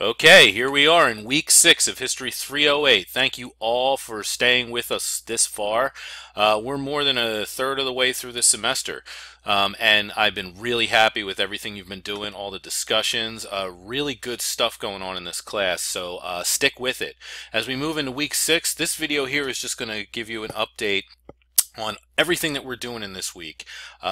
Okay, here we are in week 6 of History 308. Thank you all for staying with us this far. We're more than a third of the way through this semester, and I've been really happy with everything you've been doing, all the discussions, really good stuff going on in this class, so stick with it. As we move into week 6, this video here is just going to give you an update on everything that we're doing in this week,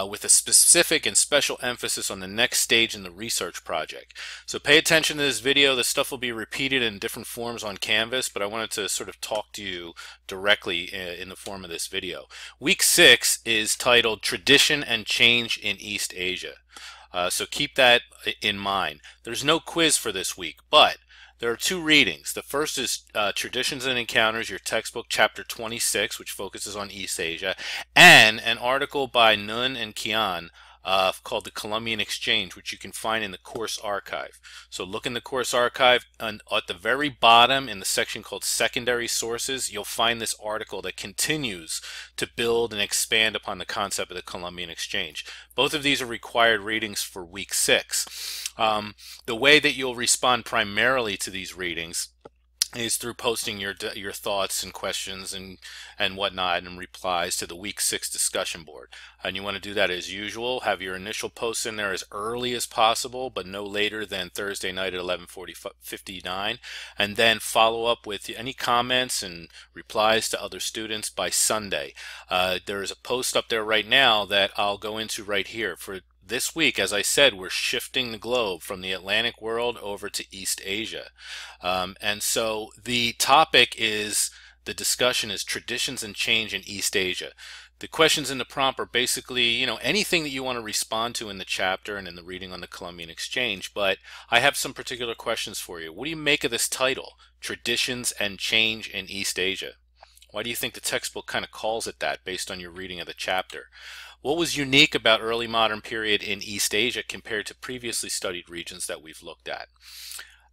with a specific and special emphasis on the next stage in the research project. So pay attention to this video. This stuff will be repeated in different forms on Canvas, but I wanted to sort of talk to you directly in the form of this video. Week 6 is titled Tradition and Change in East Asia. So keep that in mind. There's no quiz for this week, but there are two readings. The first is Traditions and Encounters, your textbook, chapter 26, which focuses on East Asia, and an article by Nun and Kian called The Columbian Exchange, which you can find in the course archive. So look in the course archive, and at the very bottom in the section called Secondary Sources, you'll find this article that continues to build and expand upon the concept of the Columbian Exchange. Both of these are required readings for week 6. The way that you'll respond primarily to these readings is through posting your thoughts and questions and whatnot and replies to the week 6 discussion board. And you want to do that as usual. Have your initial posts in there as early as possible, but no later than Thursday night at 11:59, and then follow up with any comments and replies to other students by Sunday. There is a post up there right now that I'll go into right here. For this week, as I said, we're shifting the globe from the Atlantic world over to East Asia. And so the topic is, the discussion is Traditions and Change in East Asia. The questions in the prompt are basically, anything that you want to respond to in the chapter and in the reading on the Columbian Exchange, but I have some particular questions for you. What do you make of this title, Traditions and Change in East Asia? Why do you think the textbook kind of calls it that based on your reading of the chapter? What was unique about early modern period in East Asia compared to previously studied regions that we've looked at?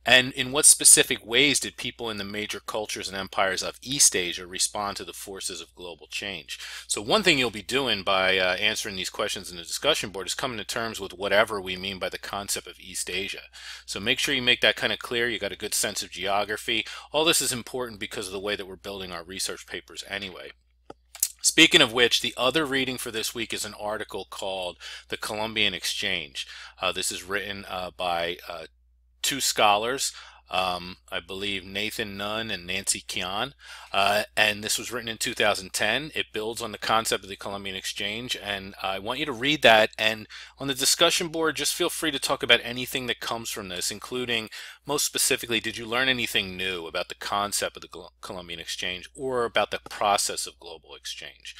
And in what specific ways did people in the major cultures and empires of East Asia respond to the forces of global change? So one thing you'll be doing by answering these questions in the discussion board is coming to terms with whatever we mean by the concept of East Asia. So make sure you make that kind of clear. You got a good sense of geography. All this is important because of the way that we're building our research papers anyway. Speaking of which, the other reading for this week is an article called The Columbian Exchange. This is written by two scholars, I believe Nathan Nunn and Nancy Kian, and this was written in 2010. It builds on the concept of the Columbian Exchange, and I want you to read that, and on the discussion board just feel free to talk about anything that comes from this, including, most specifically, did you learn anything new about the concept of the Columbian Exchange or about the process of global exchange?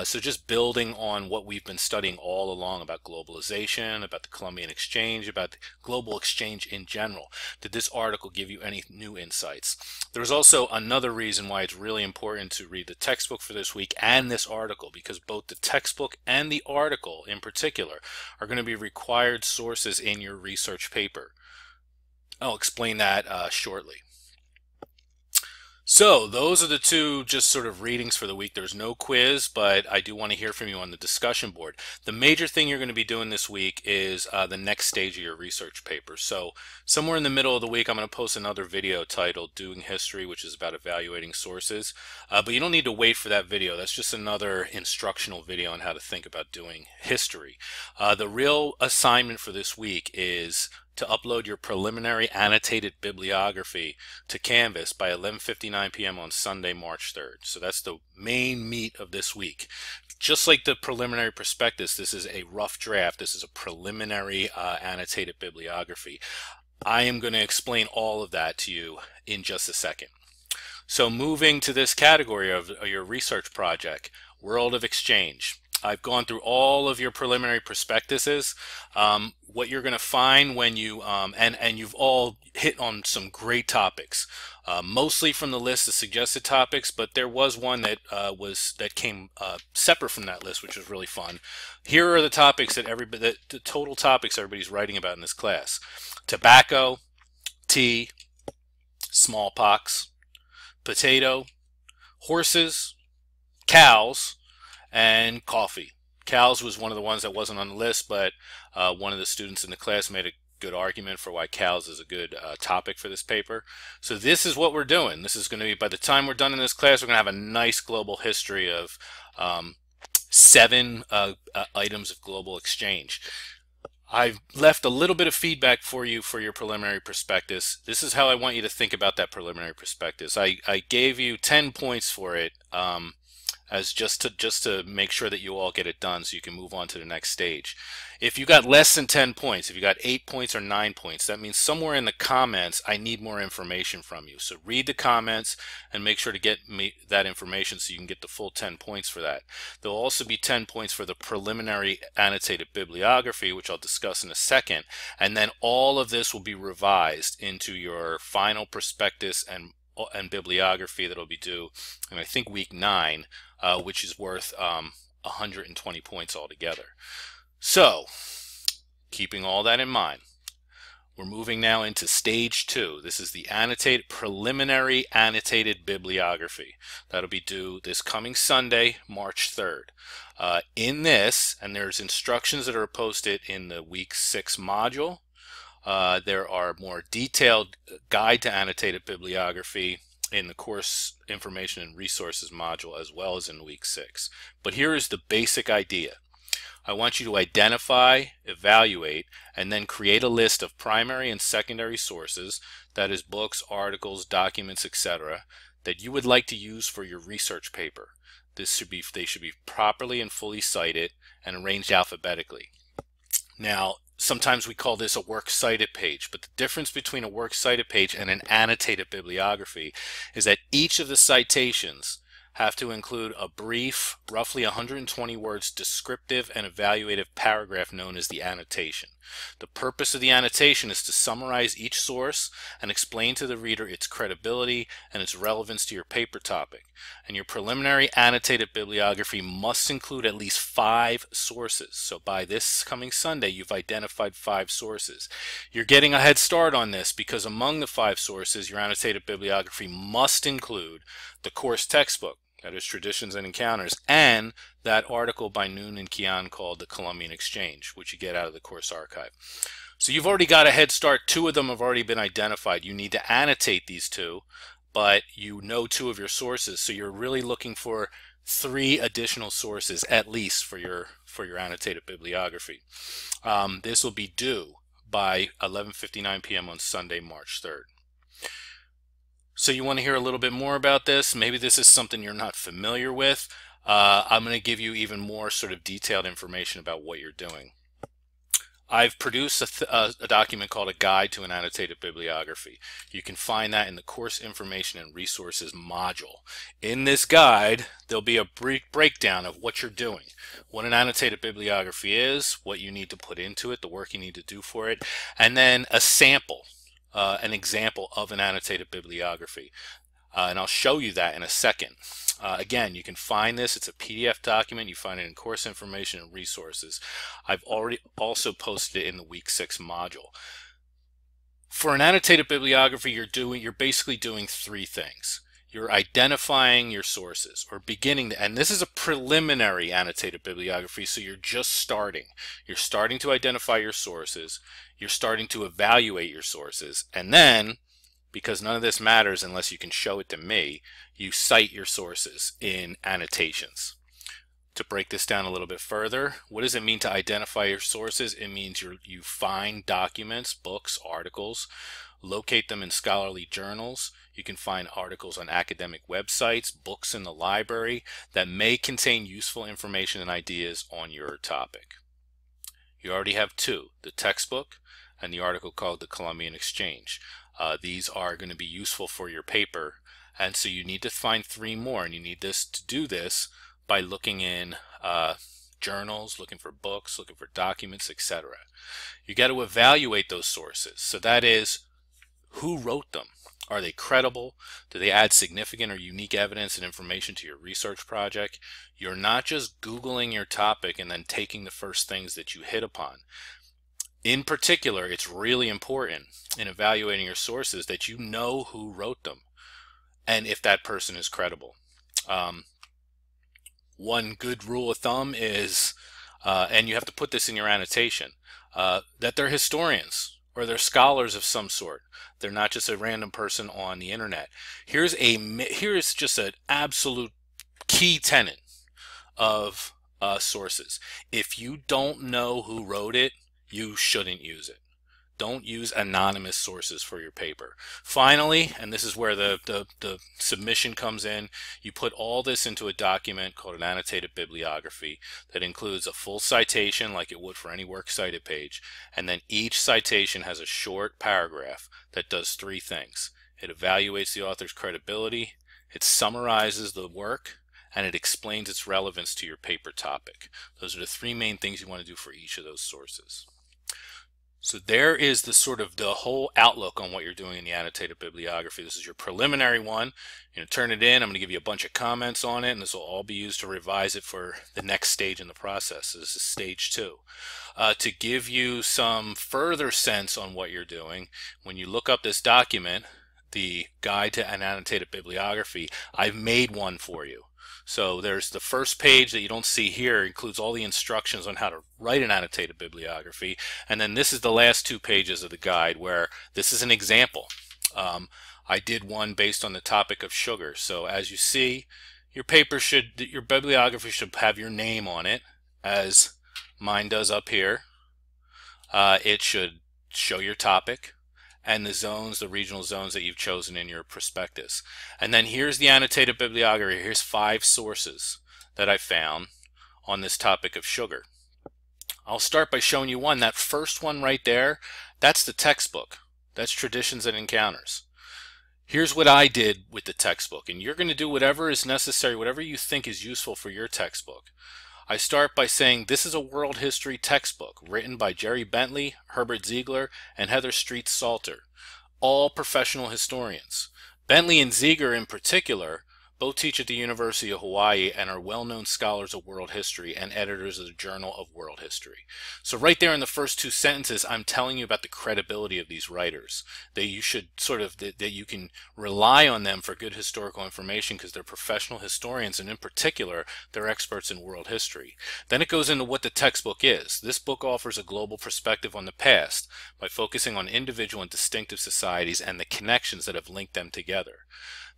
So just building on what we've been studying all along about globalization, about the Columbian Exchange, about the global exchange in general. Did this article give you any new insights? There's also another reason why it's really important to read the textbook for this week and this article, because both the textbook and the article in particular are going to be required sources in your research paper. I'll explain that shortly. So those are the two just sort of readings for the week. There's no quiz, but I do want to hear from you on the discussion board. The major thing you're going to be doing this week is the next stage of your research paper. So somewhere in the middle of the week, I'm going to post another video titled Doing History, which is about evaluating sources. But you don't need to wait for that video. That's just another instructional video on how to think about doing history. The real assignment for this week is to upload your preliminary annotated bibliography to Canvas by 11:59 p.m. on Sunday, March 3rd. So that's the main meat of this week. Just like the preliminary prospectus, this is a rough draft. This is a preliminary annotated bibliography. I am going to explain all of that to you in just a second. So moving to this category of your research project, World of Exchange. I've gone through all of your preliminary prospectuses. What you're going to find when you, and you've all hit on some great topics, mostly from the list of suggested topics, but there was one that came separate from that list, which was really fun. Here are the topics that the total topics everybody's writing about in this class: tobacco, tea, smallpox, potato, horses, cows, and coffee. Cows was one of the ones that wasn't on the list, but one of the students in the class made a good argument for why cows is a good topic for this paper. So this is what we're doing. This is going to be, by the time we're done in this class, we're going to have a nice global history of 7 items of global exchange. I've left a little bit of feedback for you for your preliminary prospectus. This is how I want you to think about that preliminary prospectus. I gave you 10 points for it as just to make sure that you all get it done so you can move on to the next stage. If you got less than 10 points, if you got 8 points or 9 points, that means somewhere in the comments I need more information from you. So read the comments and make sure to get me that information so you can get the full 10 points for that. There'll also be 10 points for the preliminary annotated bibliography, which I'll discuss in a second, and then all of this will be revised into your final prospectus and bibliography that'll be due in, I think, week 9, which is worth 120 points altogether. So, keeping all that in mind, we're moving now into stage 2. This is the preliminary annotated bibliography. That'll be due this coming Sunday, March 3rd. In this, and there's instructions that are posted in the week 6 module. There are more detailed guide to annotated bibliography in the course information and resources module, as well as in week 6. But here is the basic idea. I want you to identify, evaluate, and then create a list of primary and secondary sources, that is books, articles, documents, etc., that you would like to use for your research paper. They should be properly and fully cited and arranged alphabetically. Now, sometimes we call this a works cited page, but the difference between a works cited page and an annotated bibliography is that each of the citations have to include a brief, roughly 120 words descriptive and evaluative paragraph known as the annotation. The purpose of the annotation is to summarize each source and explain to the reader its credibility and its relevance to your paper topic. And your preliminary annotated bibliography must include at least 5 sources. So by this coming Sunday, you've identified 5 sources. You're getting a head start on this because among the 5 sources, your annotated bibliography must include the course textbook, that is Traditions and Encounters, and that article by Noon and Kian called The Columbian Exchange, which you get out of the course archive. So you've already got a head start. 2 of them have already been identified. You need to annotate these 2, but you know 2 of your sources, so you're really looking for 3 additional sources at least for your annotated bibliography. This will be due by 11:59 p.m. on Sunday, March 3rd. So you want to hear a little bit more about this? Maybe this is something you're not familiar with. I'm going to give you even more sort of detailed information about what you're doing. I've produced a document called a Guide to an Annotated Bibliography. You can find that in the Course Information and Resources module. In this guide, there'll be a brief breakdown of what you're doing, what an annotated bibliography is, what you need to put into it, the work you need to do for it, and then a sample. An example of an annotated bibliography, and I'll show you that in a second. Again, you can find this. It's a PDF document. You find it in Course Information and Resources. I've already also posted it in the week 6 module. For an annotated bibliography, you're basically doing 3 things. You're identifying your sources, or beginning to, and this is a preliminary annotated bibliography, so you're just starting. You're starting to identify your sources, you're starting to evaluate your sources, and then, because none of this matters unless you can show it to me, you cite your sources in annotations. To break this down a little bit further, what does it mean to identify your sources? It means you find documents, books, articles, locate them in scholarly journals. You can find articles on academic websites, books in the library that may contain useful information and ideas on your topic. You already have 2, the textbook and the article called The Columbian Exchange. These are going to be useful for your paper, and so you need to find 3 more, and you need to do this by looking in journals, looking for books, looking for documents, etc. You got to evaluate those sources. So that is, who wrote them? Are they credible? Do they add significant or unique evidence and information to your research project? You're not just Googling your topic and then taking the first things that you hit upon. In particular, it's really important in evaluating your sources that you know who wrote them and if that person is credible. One good rule of thumb is, and you have to put this in your annotation, that they're historians or they're scholars of some sort. They're not just a random person on the internet. Here's just an absolute key tenet of sources. If you don't know who wrote it, you shouldn't use it. Don't use anonymous sources for your paper. Finally, and this is where the submission comes in, you put all this into a document called an annotated bibliography that includes a full citation like it would for any works cited page, and then each citation has a short paragraph that does three things. It evaluates the author's credibility, it summarizes the work, and it explains its relevance to your paper topic. Those are the three main things you want to do for each of those sources. So there is the whole outlook on what you're doing in the annotated bibliography. This is your preliminary one. You're going to turn it in. I'm going to give you a bunch of comments on it, and this will all be used to revise it for the next stage in the process. So this is stage 2. To give you some further sense on what you're doing, when you look up this document, the Guide to an Annotated Bibliography, I've made one for you. So there's the first page that you don't see here, includes all the instructions on how to write an annotated bibliography, and then this is the last 2 pages of the guide where this is an example. I did one based on the topic of sugar. So as you see, your bibliography should have your name on it, as mine does up here. It should show your topic and the regional zones that you've chosen in your prospectus. And then here's the annotated bibliography. Here's 5 sources that I found on this topic of sugar. I'll start by showing you one. That first one right there, that's the textbook. That's Traditions and Encounters. Here's what I did with the textbook, and you're going to do whatever is necessary, whatever you think is useful for your textbook. I start by saying this is a world history textbook written by Jerry Bentley, Herbert Ziegler, and Heather Street Salter, all professional historians. Bentley and Ziegler in particular both teach at the University of Hawaii and are well-known scholars of world history and editors of the Journal of World History. So right there in the first 2 sentences, I'm telling you about the credibility of these writers, that you should that you can rely on them for good historical information because they're professional historians, and in particular, they're experts in world history. Then it goes into what the textbook is. This book offers a global perspective on the past by focusing on individual and distinctive societies and the connections that have linked them together.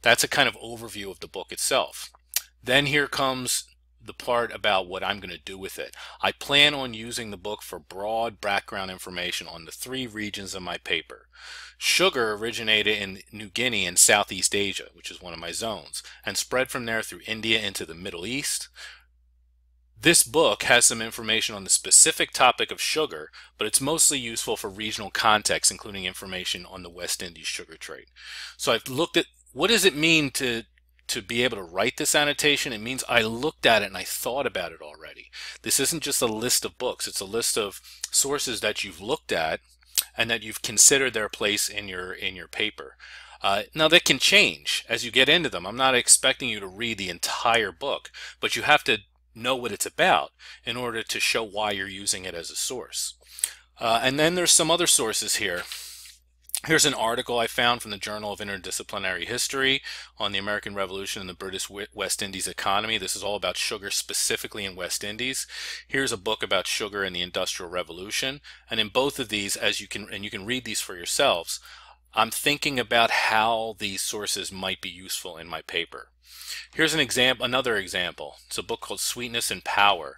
That's a kind of overview of the book itself. Then here comes the part about what I'm going to do with it. I plan on using the book for broad background information on the 3 regions of my paper. Sugar originated in New Guinea and Southeast Asia, which is one of my zones, and spread from there through India into the Middle East. This book has some information on the specific topic of sugar, but it's mostly useful for regional context, including information on the West Indies sugar trade. So I've looked at what does it mean to be able to write this annotation. It means I looked at it and I thought about it already. This isn't just a list of books. It's a list of sources that you've looked at and that you've considered their place in your paper. Now that can change as you get into them. I'm not expecting you to read the entire book, but you have to know what it's about in order to show why you're using it as a source. And then there's some other sources here. Here's an article I found from the Journal of Interdisciplinary History on the American Revolution and the British West Indies economy. This is all about sugar specifically in West Indies. Here's a book about sugar and the Industrial Revolution. And in both of these, you can read these for yourselves, I'm thinking about how these sources might be useful in my paper. Here's another example. It's a book called Sweetness and Power.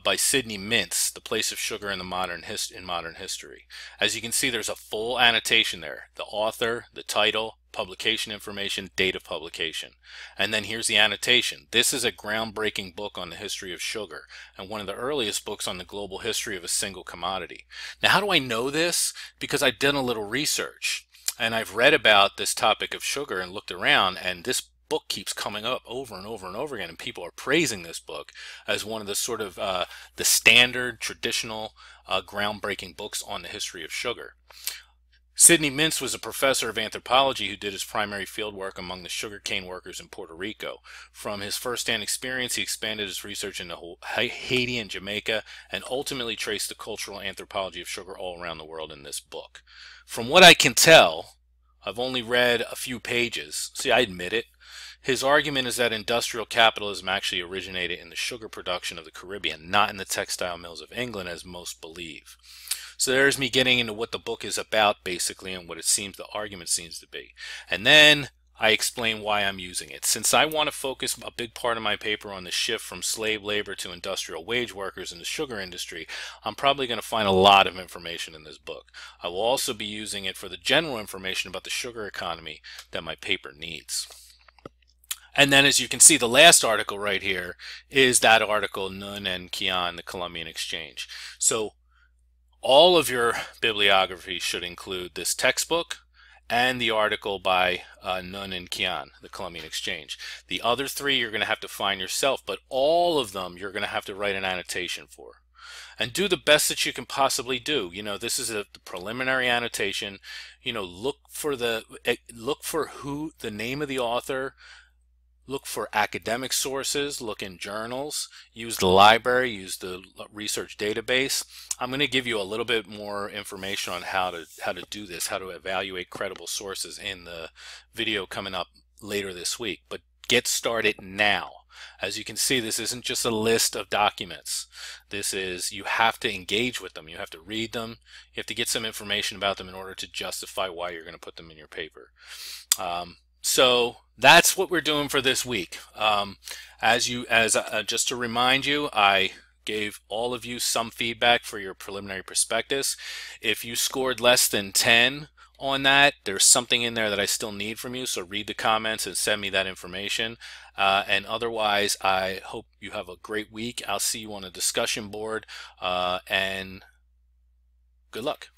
By Sidney Mintz, The Place of Sugar in Modern History. As you can see, there's a full annotation there. The author, the title, publication information, date of publication. And then here's the annotation. This is a groundbreaking book on the history of sugar and one of the earliest books on the global history of a single commodity. Now, how do I know this? Because I've done a little research and I've read about this topic of sugar and looked around, and this book keeps coming up over and over and over again, and people are praising this book as one of the the standard traditional groundbreaking books on the history of sugar. Sidney Mintz was a professor of anthropology who did his primary field work among the sugarcane workers in Puerto Rico. From his first-hand experience, he expanded his research into Haiti and Jamaica and ultimately traced the cultural anthropology of sugar all around the world in this book. From what I can tell, I've only read a few pages. See, I admit it. His argument is that industrial capitalism actually originated in the sugar production of the Caribbean, not in the textile mills of England, as most believe. So there's me getting into what the book is about basically and what it seems the argument seems to be. And then I explain why I'm using it. Since I want to focus a big part of my paper on the shift from slave labor to industrial wage workers in the sugar industry, I'm probably going to find a lot of information in this book. I will also be using it for the general information about the sugar economy that my paper needs. And then as you can see, the last article right here is that article, Nun and Kian, the Columbian Exchange. So all of your bibliography should include this textbook and the article by Nun and Kian, the Columbian Exchange. The other three you're going to have to find yourself, but all of them you're going to have to write an annotation for. And do the best that you can possibly do. You know, this is a preliminary annotation. You know, look for who the name of the author. Look for academic sources, look in journals, use the library, use the research database. I'm going to give you a little bit more information on how to do this, how to evaluate credible sources in the video coming up later this week. But get started now. As you can see, this isn't just a list of documents. This is, you have to engage with them. You have to read them. You have to get some information about them in order to justify why you're going to put them in your paper. So that's what we're doing for this week. Just to remind you, I gave all of you some feedback for your preliminary prospectus. If you scored less than 10 on that, there's something in there that I still need from you, so read the comments and send me that information. And otherwise, I hope you have a great week. I'll see you on a discussion board, and good luck.